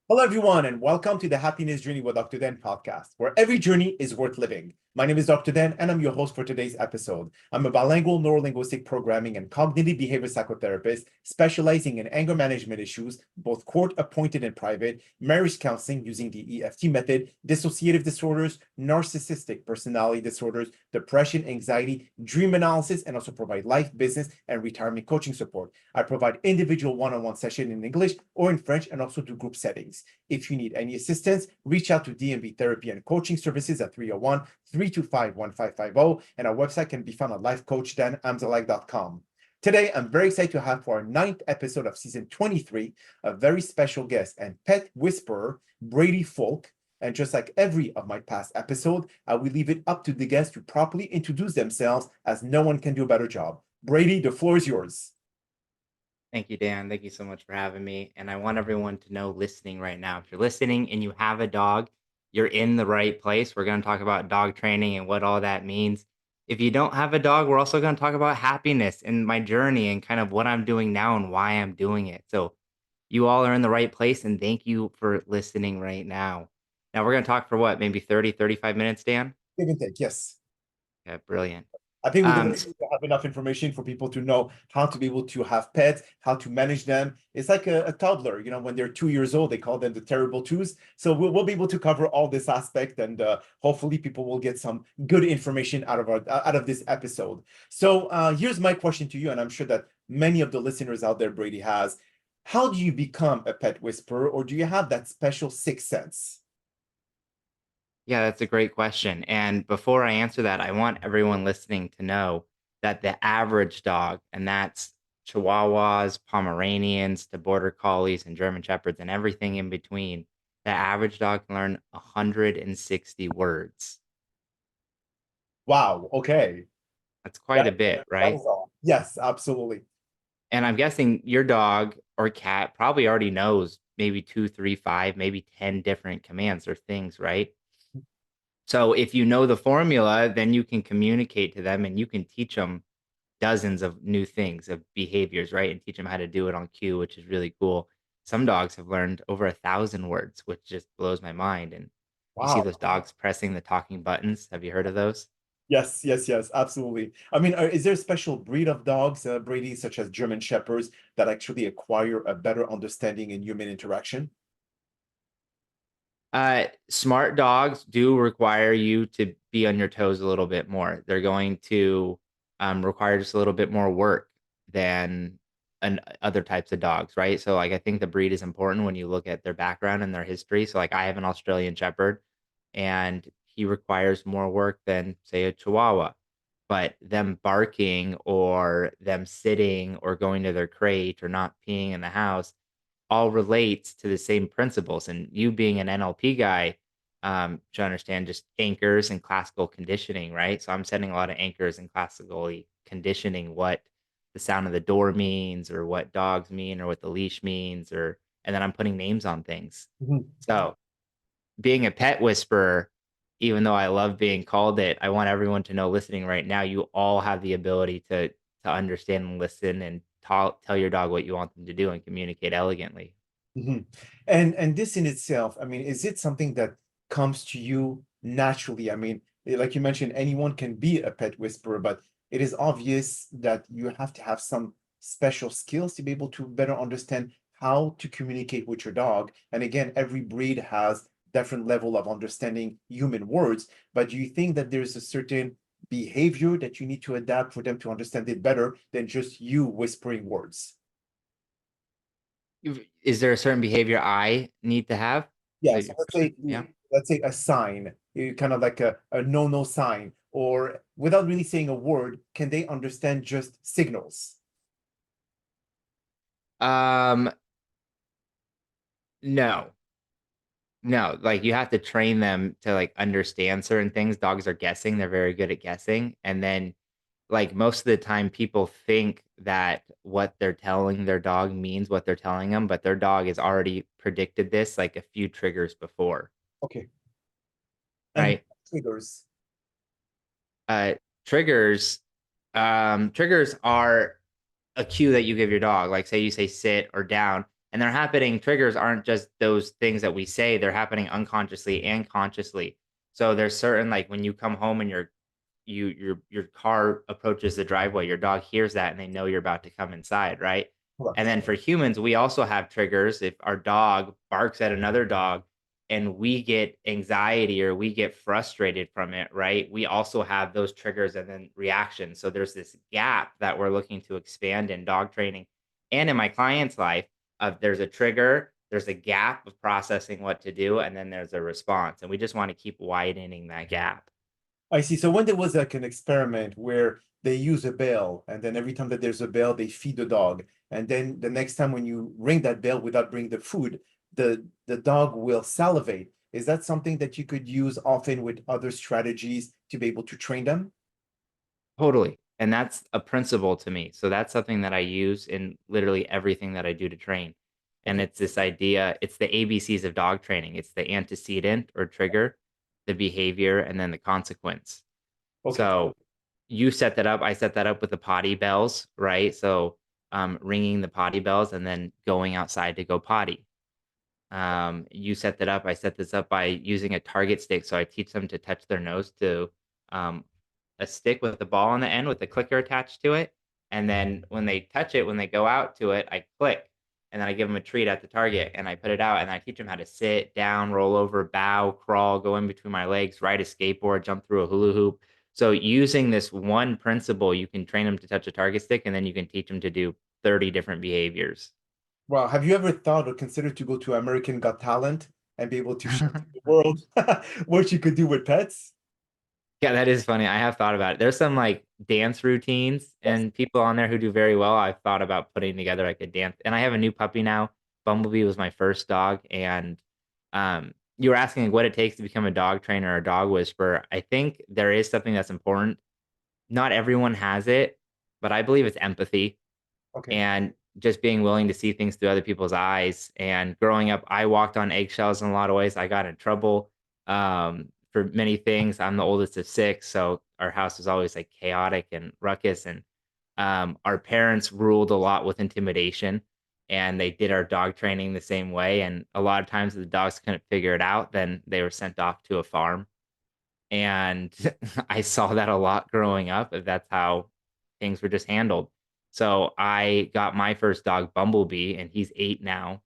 Hello, everyone, and welcome to the Happiness Journey with Dr. Dan podcast, where every journey is worth living. My name is Dr. Dan, and I'm your host for today's episode. I'm a bilingual neurolinguistic programming and cognitive behavior psychotherapist specializing in anger management issues, both court-appointed and private, marriage counseling using the EFT method, dissociative disorders, narcissistic personality disorders, depression, anxiety, dream analysis, and also provide life, business, and retirement coaching support. I provide individual one-on-one sessions in English or in French and also do group settings. If you need any assistance, reach out to DMV Therapy and Coaching Services at 301-325-1550, and our website can be found at lifecoach.drdanamzallag.com. Today, I'm very excited to have for our 9th episode of season 23 a very special guest and pet whisperer, Brady Foulke. And just like every of my past episode, I will leave it up to the guests to properly introduce themselves, as no one can do a better job. Brady, the floor is yours. Thank you, Dan. Thank you so much for having me. And I want everyone to know listening right now, if you're listening and you have a dog, you're in the right place. We're going to talk about dog training and what all that means. If you don't have a dog, we're also going to talk about happiness and my journey and kind of what I'm doing now and why I'm doing it. So you all are in the right place. And thank you for listening right now. Now we're going to talk for what, maybe 30, 35 minutes, Dan? Give and take, yes. Yeah, brilliant. I think we're going Um, to have enough information for people to know how to be able to have pets, how to manage them. It's like a toddler, when they're 2 years old, they call them the terrible twos. So we'll be able to cover all this aspect, and hopefully people will get some good information out of this episode. So here's my question to you, and I'm sure that many of the listeners out there, Brady, has. How do you become a pet whisperer, or do you have that special sixth sense? Yeah, that's a great question. And before I answer that, I want everyone listening to know that the average dog, and that's Chihuahuas, Pomeranians, to Border Collies and German Shepherds and everything in between, the average dog can learn 160 words. Wow, okay. That's quite That, a bit, that right? is all. Yes, absolutely. And I'm guessing your dog or cat probably already knows maybe two, three, five, maybe 10 different commands or things, right? So if you know the formula, then you can communicate to them and you can teach them dozens of new things, of behaviors, right? And teach them how to do it on cue, which is really cool. Some dogs have learned over 1,000 words, which just blows my mind. And you see Wow. those dogs pressing the talking buttons. Have you heard of those? Yes, yes, yes, absolutely. I mean, is there a special breed of dogs, Brady, such as German Shepherds, that actually acquire a better understanding in human interaction? Smart dogs do require you to be on your toes a little bit more. They're going to require just a little bit more work than other types of dogs, right? So, like, I think the breed is important when you look at their background and their history. So, like, I have an Australian Shepherd, and he requires more work than, say, a Chihuahua. But them barking or them sitting or going to their crate or not peeing in the house all relates to the same principles. And you being an NLP guy, should understand just anchors and classical conditioning, right? So I'm setting a lot of anchors and classically conditioning what the sound of the door means or what dogs mean or what the leash means, or and then I'm putting names on things. Mhm. So being a pet whisperer, even though I love being called it, I want everyone to know listening right now, you all have the ability to understand and listen and tell your dog what you want them to do and communicate elegantly. Mhm. And this in itself, I mean, is it something that comes to you naturally? I mean, like you mentioned, anyone can be a pet whisperer, but it is obvious that you have to have some special skills to be able to better understand how to communicate with your dog. And again, every breed has different level of understanding human words, but do you think that there's a certain behavior that you need to adapt for them to understand it better than just you whispering words? Is there a certain behavior I need to have? Is that Yes, your question? Yeah. let's say a sign, kind of like a no sign, or without really saying a word, can they understand just signals? Um, no. No, like, you have to train them to, like, understand certain things. Dogs are guessing, they're very good at guessing, and then, like, most of the time, people think that what they're telling their dog means what they're telling them, but their dog has already predicted this, like, a few triggers before, Okay. And right? triggers. Uh, triggers, triggers are a cue that you give your dog, like, say you say sit or down, And they're happening, triggers aren't just those things that we say, they're happening unconsciously and consciously. So there's certain, like when you come home and your car approaches the driveway, your dog hears that and they know you're about to come inside, right? And Correct. then for humans, we also have triggers. If our dog barks at another dog and we get anxiety or we get frustrated from it, right? We also have those triggers and then reactions. So there's this gap that we're looking to expand in dog training and in my client's life of there's a trigger, there's a gap of processing what to do, and then there's a response. And we just want to keep widening that gap. I see. So when there was like an experiment where they use a bell, and then every time that there's a bell, they feed the dog, and then the next time when you ring that bell without bringing the food, the dog will salivate. Is that something that you could use often with other strategies to be able to train them? Totally. And that's a principle to me. So that's something that I use in literally everything that I do to train. And Okay. it's this idea, it's the ABCs of dog training. It's the antecedent or trigger, the behavior, and then the consequence. Okay. So you set that up. I set that up with the potty bells, right? So ringing the potty bells and then going outside to go potty. You set that up. I set this up by using a target stick. So I teach them to touch their nose to um, a stick with a ball on the end with a clicker attached to it. And then when they touch it, when they go out to it, I click and then I give them a treat at the target and I put it out and I teach them how to sit down, roll over, bow, crawl, go in between my legs, ride a skateboard, jump through a hula hoop. So using this one principle, you can train them to touch a target stick and then you can teach them to do 30 different behaviors. Well, have you ever thought or considered to go to American Got Talent and be able to show to the world what you could do with pets? Yeah, that is funny. I have thought about it. There's some like dance routines Yes. and people on there who do very well. I've thought about putting together like a dance. And I have a new puppy now. Bumblebee was my first dog. And you were asking like, what it takes to become a dog trainer or a dog whisperer. I think there is something that's important. Not everyone has it, but I believe it's empathy Okay. and just being willing to see things through other people's eyes. And growing up, I walked on eggshells in a lot of ways. I got in trouble for many things. I'm the oldest of six, so our house was always like chaotic and ruckus. And our parents ruled a lot with intimidation, and they did our dog training the same way. And a lot of times, if the dogs couldn't figure it out, then they were sent off to a farm. And I saw that a lot growing up. That's how things were just handled. So I got my first dog, Bumblebee, and he's 8 now.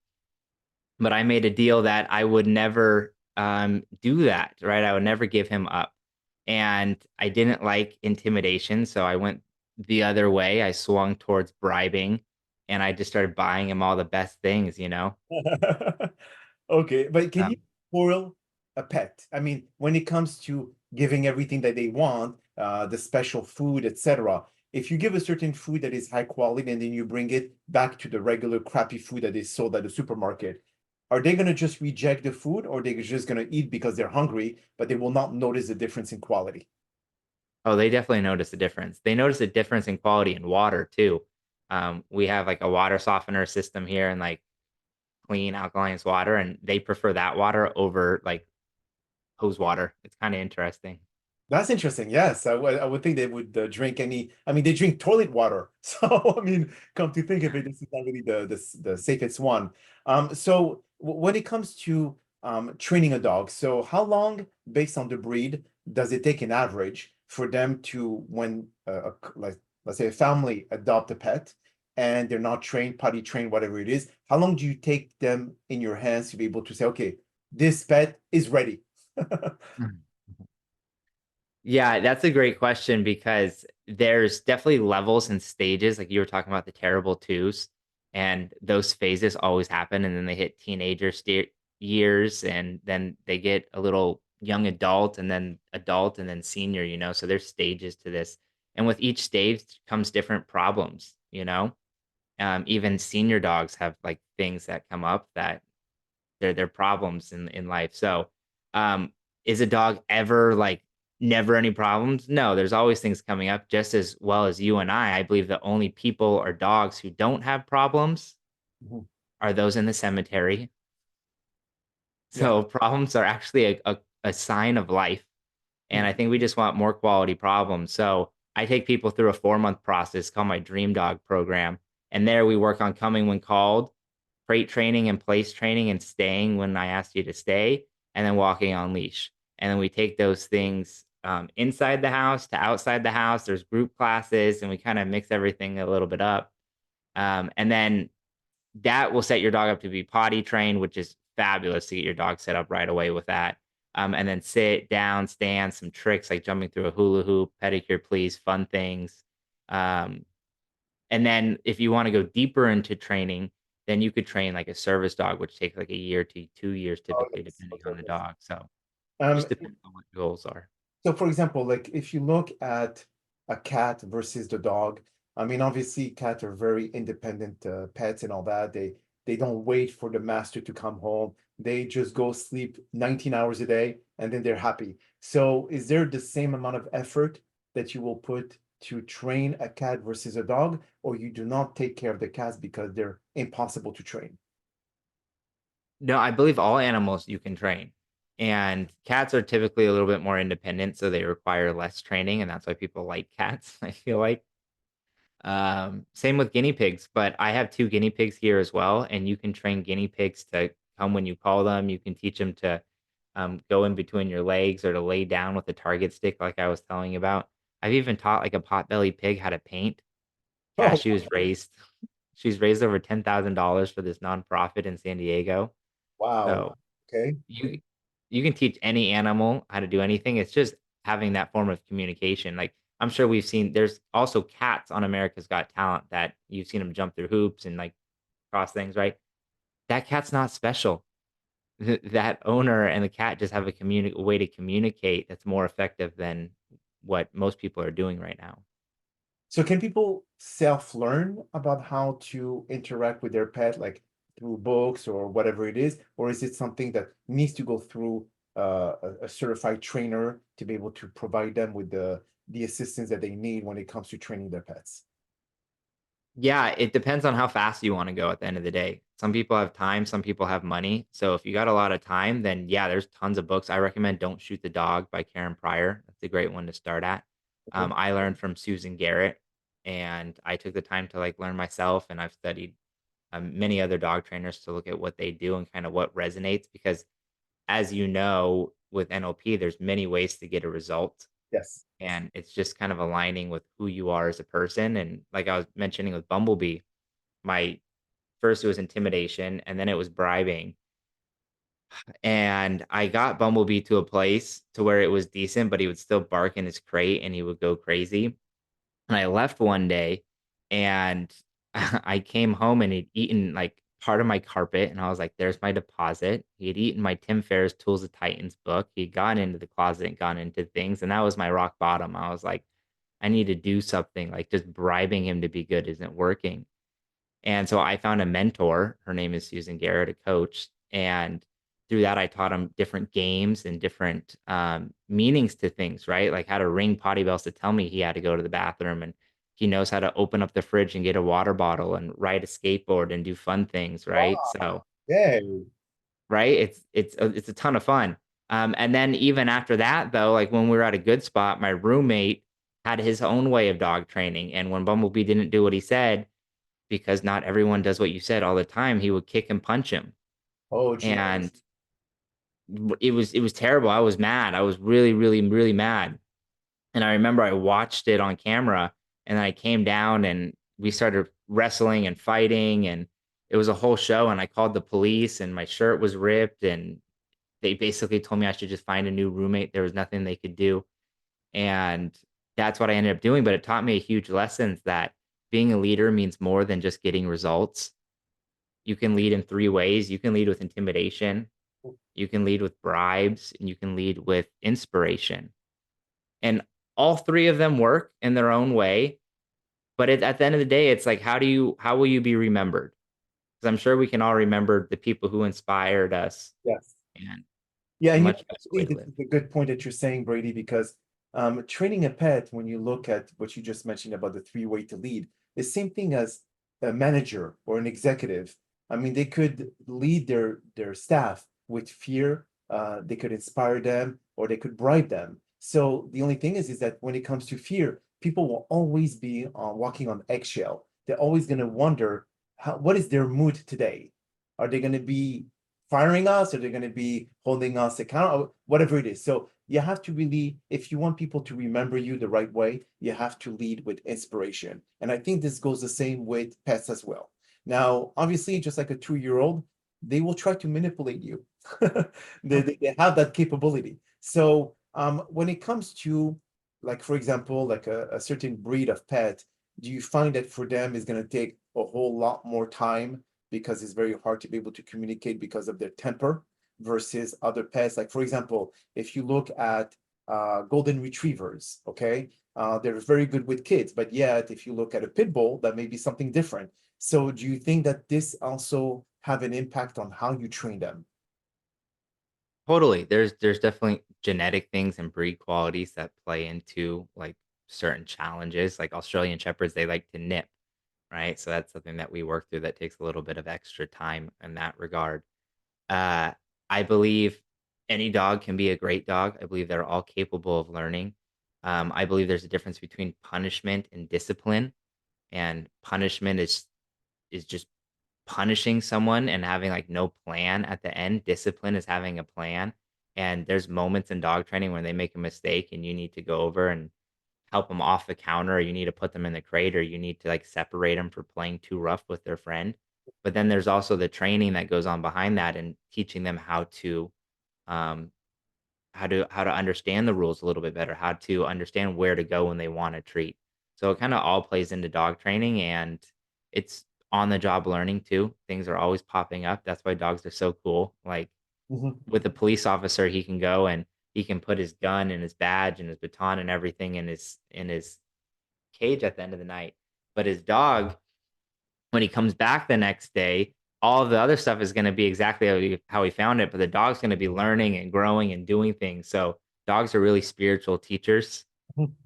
But I made a deal that I would never do that, right? I would never give him up. And I didn't like intimidation. So I went the other way. I swung towards bribing and I just started buying him all the best things, you know? Okay, but can you Um, spoil a pet? I mean, when it comes to giving everything that they want, the special food, etc. If you give a certain food that is high quality and then you bring it back to the regular crappy food that is sold at the supermarket, are they gonna just reject the food or they're just gonna eat because they're hungry, but they will not notice the difference in quality? oh, they definitely notice a difference. They notice a difference in quality in water too. We have like a water softener system here and like clean alkaline water, and they prefer that water over like hose water. It's kind of interesting. That's interesting. Yes, I would think they would drink any. I mean, they drink toilet water. So I mean, come to think of it, this is not really the safest one. So when it comes to training a dog, so how long, based on the breed, does it take an average for them to when like let's say a family adopt a pet and they're not trained, potty trained, whatever it is? How long do you take them in your hands to be able to say, okay, this pet is ready? Mhm. Yeah, that's a great question because there's definitely levels and stages. Like you were talking about the terrible twos, and those phases always happen, and then they hit years, and then they get a little young adult, and then senior. So there's stages to this, and with each stage comes different problems. Even senior dogs have like things that come up that they're problems in life. So, is a dog ever like never any problems? No, there's always things coming up just as well as you and I. I believe the only people or dogs who don't have problems are those in the cemetery. Yeah. So problems are actually a sign of life. And I think we just want more quality problems. So I take people through a 4-month process called my Dream Dog program. And there we work on coming when called, crate training and place training and staying when I asked you to stay, and then walking on leash. And then we take those things inside the house to outside the house. There's group classes, and we kind of mix everything a little bit up. And then that will set your dog up to be potty trained, which is fabulous to get your dog set up right away with that. And then sit down, stand, some tricks like jumping through a hula hoop, pedicure, please, fun things. Um, and then if you want to go deeper into training, then you could train like a service dog, which takes like a year to 2 years Oh, typically, yes. depending Okay, on the yes. dog. So Um, just depends on what your goals are. So for example, like if you look at a cat versus the dog, I mean, obviously cats are very independent pets and all that. They don't wait for the master to come home. They just go sleep 19 hours a day and then they're happy. So is there the same amount of effort that you will put to train a cat versus a dog, or you do not take care of the cats because they're impossible to train? No, I believe all animals you can train. And cats are typically a little bit more independent, so they require less training, and that's why people like cats, I feel like. Same with guinea pigs, but I have 2 guinea pigs here as well, and you can train guinea pigs to come when you call them. You can teach them to go in between your legs or to lay down with a target stick, like I was telling you about. I've even taught like a potbelly pig how to paint. Yeah, Oh, she was raised. She's raised over $10,000 for this nonprofit in San Diego. wow. So Okay. you can teach any animal how to do anything. It's just having that form of communication. Like I'm sure we've seen there's also cats on America's Got Talent that you've seen them jump through hoops and like cross things, right? That cat's not special. That owner and the cat just have a way to communicate that's more effective than what most people are doing right now. So can people self-learn about how to interact with their pet, like through books or whatever it is, or is it something that needs to go through a certified trainer to be able to provide them with the assistance that they need when it comes to training their pets? Yeah, it depends on how fast you wanna go at the end of the day. Some people have time, some people have money. So if you got a lot of time, then yeah, there's tons of books. I recommend Don't Shoot the Dog by Karen Pryor. That's a great one to start at. Okay. I learned from Susan Garrett, and I took the time to like learn myself, and I've studied many other dog trainers to look at what they do and kind of what resonates. Because as you know, with NLP, there's many ways to get a result. Yes. And it's just kind of aligning with who you are as a person. And like I was mentioning with Bumblebee, my first it was intimidation and then it was bribing. And I got Bumblebee to a place to where it was decent, but he would still bark in his crate and he would go crazy. And I left one day and I came home and he'd eaten like part of my carpet. And I was like, there's my deposit. He had eaten my Tim Ferriss Tools of Titans book. He'd gone into the closet and gone into things. And that was my rock bottom. I was like, I need to do something. Like just bribing him to be good isn't working. And so I found a mentor. Her name is Susan Garrett, a coach. And through that, I taught him different games and different meanings to things, right? Like how to ring potty bells to tell me he had to go to the bathroom. And he knows how to open up the fridge and get a water bottle and ride a skateboard and do fun things, right? Wow. So, Yay. right, it's a ton of fun. And then even after that, though, like when we were at a good spot, my roommate had his own way of dog training. And when Bumblebee didn't do what he said, because not everyone does what you said all the time, he would kick and punch him. Oh, And geez. it was terrible. I was mad. I was really, really, really mad. And I remember I watched it on camera and I came down and we started wrestling and fighting and it was a whole show and I called the police and my shirt was ripped and they basically told me I should just find a new roommate. There was nothing they could do. And that's what I ended up doing. But it taught me a huge lessons that being a leader means more than just getting results. You can lead in 3 ways. You can lead with intimidation, you can lead with bribes, and you can lead with inspiration. And all 3 of them work in their own way, but at the end of the day, it's like, how will you be remembered? Because 'Cause I'm sure we can all remember the people who inspired us, Yes. and Yeah, it's a and much better actually, way to this live. is a good point that you're saying, Brady, because training a pet, when you look at what you just mentioned about the three-way to lead, the same thing as a manager or an executive. I mean, they could lead their staff with fear, they could inspire them, or they could bribe them. So the only thing is that when it comes to fear, people will always be walking on eggshell. They're always going to wonder what is their mood today. Are they going to be firing us? Are they going to be holding us accountable? Whatever it is. So you have to really, if you want people to remember you the right way, you have to lead with inspiration. And I think this goes the same with pets as well. Now, obviously, just like a 2-year-old, they will try to manipulate you. They have that capability. So when it comes to, like, for example, like a certain breed of pet, do you find that for them is going to take a whole lot more time because it's very hard to be able to communicate because of their temper versus other pets? Like, for example, if you look at golden retrievers, okay, they're very good with kids, but yet if you look at a pit bull, that may be something different. So do you think that this also have an impact on how you train them? Totally. There's definitely genetic things and breed qualities that play into like certain challenges. Like Australian shepherds, they like to nip, right? So that's something that we work through that takes a little bit of extra time in that regard. Uh, I believe any dog can be a great dog. I believe they're all capable of learning. I believe there's a difference between punishment and discipline, and punishment is just punishing someone and having like no plan at the end. Discipline is having a plan. And there's moments in dog training when they make a mistake and you need to go over and help them off the counter, or you need to put them in the crate, or you need to like separate them for playing too rough with their friend. But then there's also the training that goes on behind that and teaching them um how to understand the rules a little bit better, how to understand where to go when they want a treat. So it kind of all plays into dog training, and it's on the job learning too. Things are always popping up. That's why dogs are so cool. Like Mhm. with a police officer, he can go and he can put his gun and his badge and his baton and everything in his cage at the end of the night. But his dog, when he comes back the next day, all of the other stuff is going to be exactly how he found it. But the dog's going to be learning and growing and doing things. So dogs are really spiritual teachers,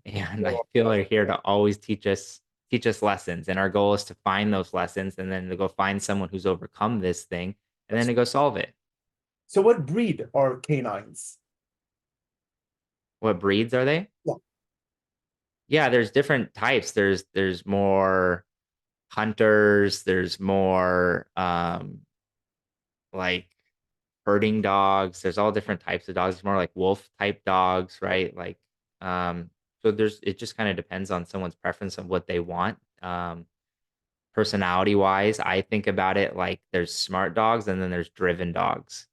and I feel they're here to always teach us lessons. And our goal is to find those lessons and then to go find someone who's overcome this thing and then to go solve it. So what breed are canines? What breeds are they? Yeah. Yeah, there's different types. There's more hunters, there's more like herding dogs. There's all different types of dogs. It's more like wolf type dogs, right? Like so there's it just kind of depends on someone's preference of what they want. Personality wise, I think about it like there's smart dogs and then there's driven dogs.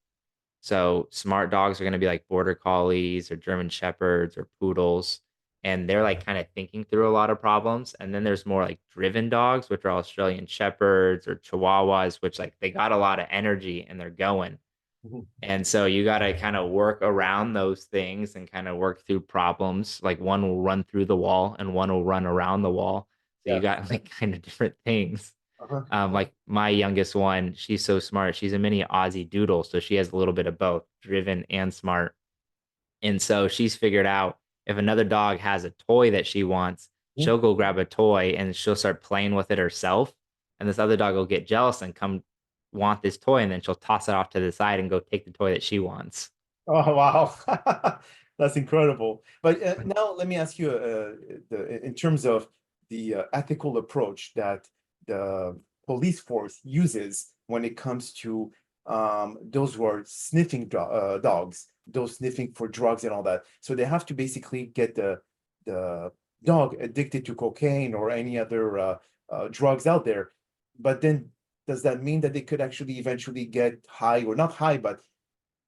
So smart dogs are going to be like border collies or German shepherds or poodles. And they're like kind of thinking through a lot of problems. And then there's more like driven dogs, which are Australian shepherds or chihuahuas, which like they got a lot of energy and they're going. Mhm. And so you got to kind of work around those things and kind of work through problems. Like one will run through the wall and one will run around the wall. So you Yeah. got like kind of different things. Uh-huh. Like my youngest one, she's so smart. She's a mini Aussie Doodle, so she has a little bit of both, driven and smart. And so she's figured out if another dog has a toy that she wants, Mhm. she'll go grab a toy and she'll start playing with it herself. And this other dog will get jealous and come want this toy, and then she'll toss it off to the side and go take the toy that she wants. Oh, wow. That's incredible. But now let me ask you, in terms of the ethical approach that the police force uses when it comes to those who are sniffing dogs, those sniffing for drugs and all that. So they have to basically get the dog addicted to cocaine or any other drugs out there. But then does that mean that they could actually eventually get high, or not high, but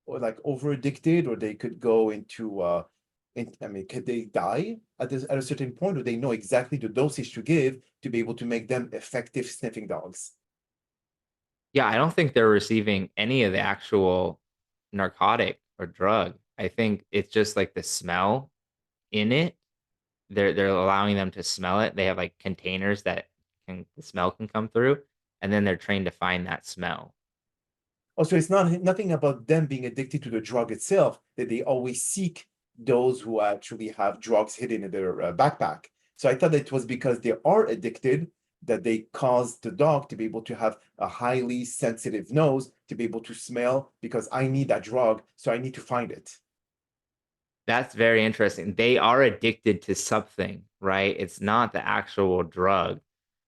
or like over addicted, or they could go into I mean, could they die at a certain point, or they know exactly the dosage to give to be able to make them effective sniffing dogs? Yeah, I don't think they're receiving any of the actual narcotic or drug. I think it's just like the smell in it. They're allowing them to smell it. They have like containers that the smell can come through, and then they're trained to find that smell. Oh, so it's not nothing about them being addicted to the drug itself, that they always seek those who actually have drugs hidden in their backpack. So I thought it was because they are addicted that they cause the dog to be able to have a highly sensitive nose to be able to smell, because I need that drug, so I need to find it. That's very interesting. They are addicted to something, right? It's not the actual drug.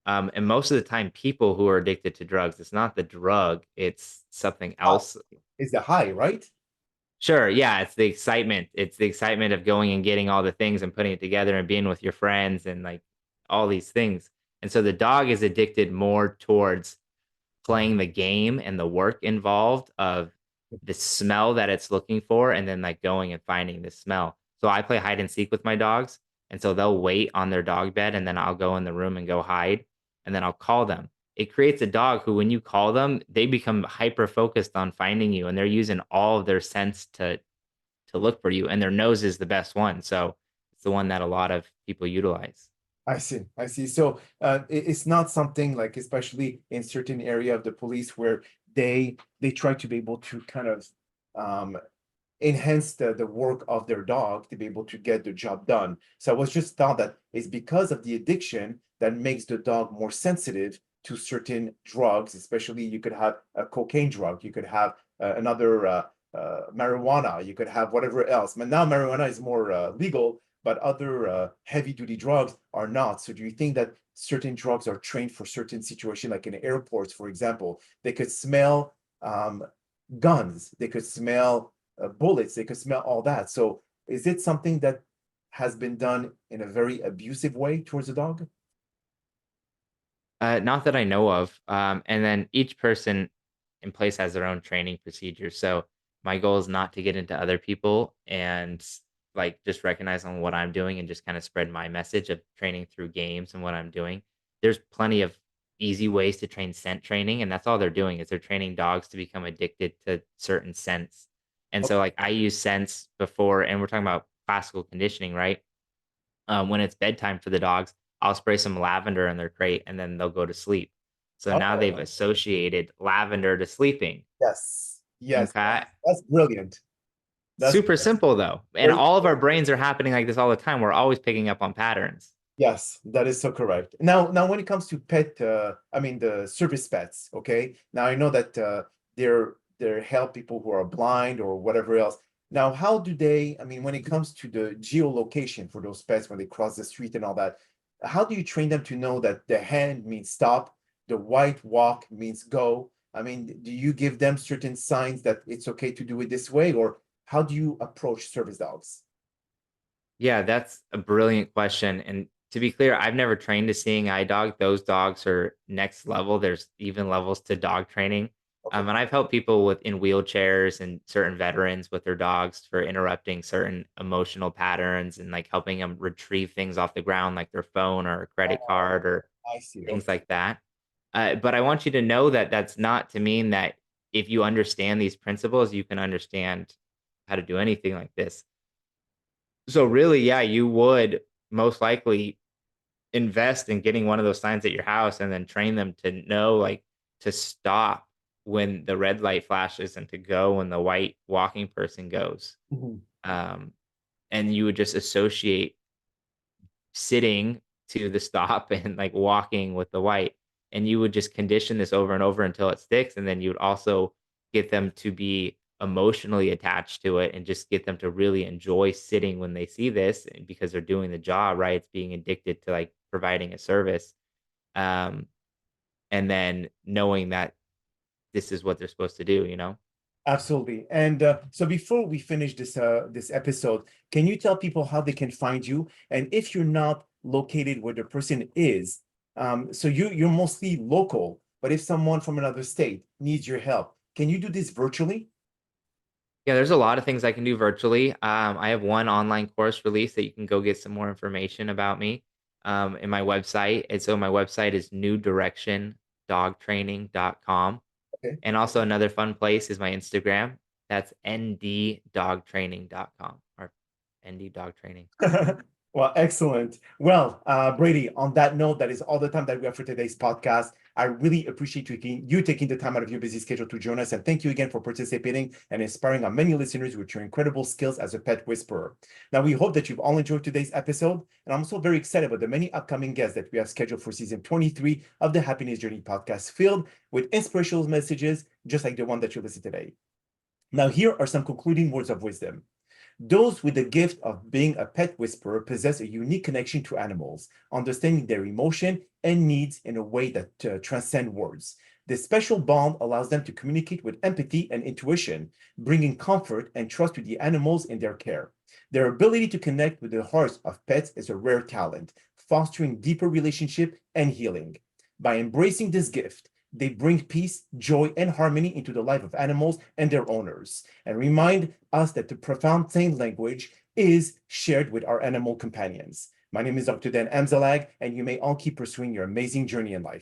And most of the time, people who are addicted to drugs, it's not the drug, it's something High. else. Is the high, right? Sure, yeah, it's the excitement. It's the excitement of going and getting all the things and putting it together and being with your friends and like all these things. And so the dog is addicted more towards playing the game and the work involved of the smell that it's looking for and then like going and finding the smell. So I play hide and seek with my dogs. And so they'll wait on their dog bed and then I'll go in the room and go hide and then I'll call them. It creates a dog who, when you call them, they become hyper focused on finding you and they're using all of their sense to look for you. And their nose is the best one. So it's the one that a lot of people utilize. I see. I see. So it's not something like, especially in certain area of the police, where they try to be able to kind of um, enhance the work of their dog to be able to get the job done. So I was just thought that it's because of the addiction that makes the dog more sensitive to certain drugs. Especially, you could have a cocaine drug, you could have another marijuana, you could have whatever else. But now marijuana is more legal, but other heavy duty drugs are not. So do you think that certain drugs are trained for certain situations, like in airports, for example, they could smell guns, they could smell bullets, they could smell all that. So is it something that has been done in a very abusive way towards the dog? Not that I know of. And then each person in place has their own training procedures. So my goal is not to get into other people and like just recognize on what I'm doing and just kind of spread my message of training through games and what I'm doing. There's plenty of easy ways to train scent training, and that's all they're doing is they're training dogs to become addicted to certain scents. And so like I use scents before, and we're talking about classical conditioning, right? When it's bedtime for the dogs, I'll spray some lavender in their crate and then they'll go to sleep. So now they've Oh, associated lavender to sleeping. yes, yes, Okay. that's brilliant. That's Super simple though. And very, all of our brains are happening like this all the time. We're always picking up on patterns. yes, that is so correct. Now when it comes to pet, I mean the service pets, okay? Now I know that they're help people who are blind or whatever else. Now, how do they, I mean, when it comes to the geolocation for those pets when they cross the street and all that, how do you train them to know that the hand means stop, the white walk means go? I mean, do you give them certain signs that it's okay to do it this way, or how do you approach service dogs? Yeah, that's a brilliant question. And to be clear, I've never trained a seeing eye dog. Those dogs are next level. There's even levels to dog training. Okay. And I've helped people with in wheelchairs and certain veterans with their dogs for interrupting certain emotional patterns and like helping them retrieve things off the ground, like their phone or a credit Oh, card or I see. things Okay. like that. But I want you to know that that's not to mean that if you understand these principles, you can understand how to do anything like this. So really, yeah, you would most likely invest in getting one of those signs at your house and then train them to know, like, to stop when the red light flashes and to go when the white walking person goes. Mhm. Um, and you would just associate sitting to the stop and like walking with the white. And you would just condition this over and over until it sticks. And then you would also get them to be emotionally attached to it and just get them to really enjoy sitting when they see this because they're doing the job, right? It's being addicted to like providing a service. Um, and then knowing that this is what they're supposed to do, you know? Absolutely. And so before we finish this episode, can you tell people how they can find you? And if you're not located where the person is, so you're mostly local, but if someone from another state needs your help, can you do this virtually? Yeah, there's a lot of things I can do virtually. I have one online course release that you can go get some more information about me in my website. And so my website is newdirectiondogtraining.com. Okay. And also another fun place is my Instagram. That's nddogtraining.com or nddogtraining. Well, excellent. Well, Brady, on that note, that is all the time that we have for today's podcast. I really appreciate you taking the time out of your busy schedule to join us. And thank you again for participating and inspiring our many listeners with your incredible skills as a pet whisperer. Now, we hope that you've all enjoyed today's episode. And I'm also very excited about the many upcoming guests that we have scheduled for season 23 of the Happiness Journey podcast, filled with inspirational messages, just like the one that you listened today. Now, here are some concluding words of wisdom. Those with the gift of being a pet whisperer possess a unique connection to animals, understanding their emotion and needs in a way that transcend words. This special bond allows them to communicate with empathy and intuition, bringing comfort and trust to the animals in their care. Their ability to connect with the hearts of pets is a rare talent, fostering deeper relationship and healing. By embracing this gift, they bring peace, joy, and harmony into the life of animals and their owners, and remind us that the profound sign language is shared with our animal companions. My name is Dr. Dan Amzallag, and you may all keep pursuing your amazing journey in life.